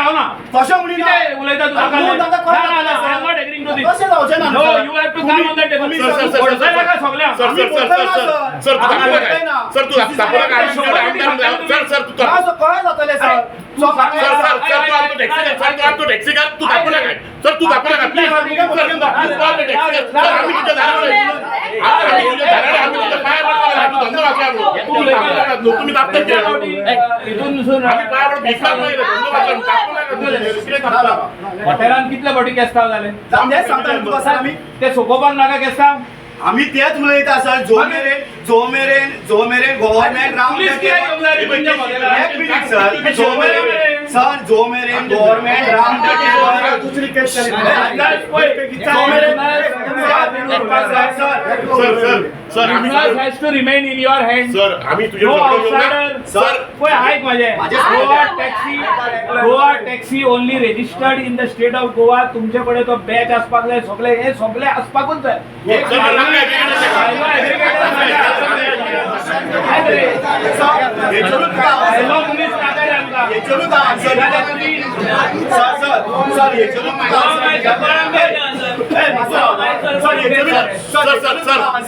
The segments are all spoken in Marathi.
जावना कशें म्हणिना कितें उलयता तूं ना ना I am not agreeing to this कशें जावचें ना no you have to come on the table sir नाका सगळ्यांक सर तू दाखवला काय सर तू कळ्ळें जातलें सर तू टॅक्सी कर तू दाखवला काय सर तू दाखवला काय प्लीज आम्ही तुझ्या दारावर आम्ही तुझ्या दारावर आम्ही तुझ्या पाया पडतो तू धंदा वाचला तुम्ही दाखवत इथून आम्ही पाया पडतो भिकार नाही दाखवला हॉटेलान कितले फावटी केस्ताव जाले तेच सांगता तुका सर आमी ते सोकोवपाक नाका केस्ताव आमी तेच उलयता सर जो मेरेन गव्हर्नमेंट पुलीस कित्याक येवंक ना रे तुमच्या हॉटेलान? एक मिनिट सर जो मेरेन गव्हर्नमेंट राम दुसरी केस सर आम्ही has to remain in your hands. Sir आम्ही तुझे No झगडो घेऊन outsider. सर Boy, ऐक माझे. Goa taxi only registered in the state of Goa. तुमच्याकडे तो बॅच असपाक जाय सगळे असपाकूच जाय.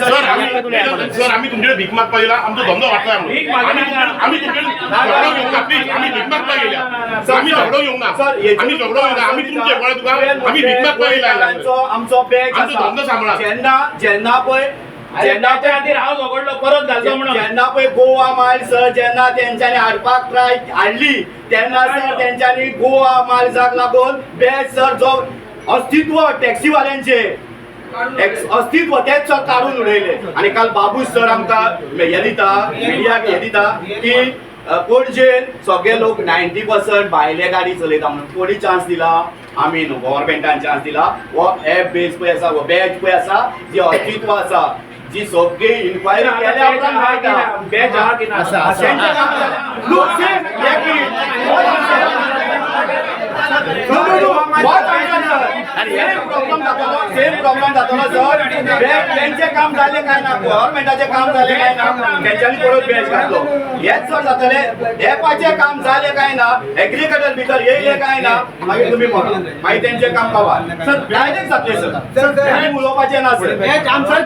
सर आम्ही तुमच्याकडे भीक मागता गेला आमचा धंदा वाटला आम्ही झगडो घेऊन ना प्लीज आम्ही भीक मागता गेल्या आम्ही झगडो घेऊन ना आम्ही तुमचे आम्ही भीक मागता गेला आमचो बॅच आमचो धंदो सांभाळा जेन्ना पळय खातीर हांव झगडलो परत घालचो म्हणून जेन्ना पळय गोवा माल सर जेन्ना तेंच्यांनी हाडपाक ट्राय हाडली तेन्ना सर तेंच्यांनी गोवा मालजाक लागून बॅच सर जो अस्तित्व टॅक्सीवाल्यांचे अस्तित्व तेच सर काढून उडयले आणि काल बाबूश सर आमकां हे दिता मिडियाक हे दिता की पणजेन सगळे लोक 90% भायले गाडी चलयता म्हणून कोणी चान्स दिला आमी न्हू गव्हर्नमेंटान चान्स दिला हो एप बेस पळय आसा हो बॅच पळय आसा जी अस्तित्व आसा जी सगळी इन्क्वायरी केल्या उपरांत मेळटा बॅच आहा की ना सेम प्रॉब्लेम जातलो सर बँकेचे काम झाले काय ना गव्हर्नमेंटाचे काम झाले काय ना तेंच्यांनी परत बॅच घातलो हेच सर जातले एपाचे काम झाले काय ना एग्रीकल्चर भितर येयले काय ना मागीर तुम्ही म्हणा मागीर तेंचे काम पावा सर डायरेक्ट जातले सर उलोवपाचे ना सर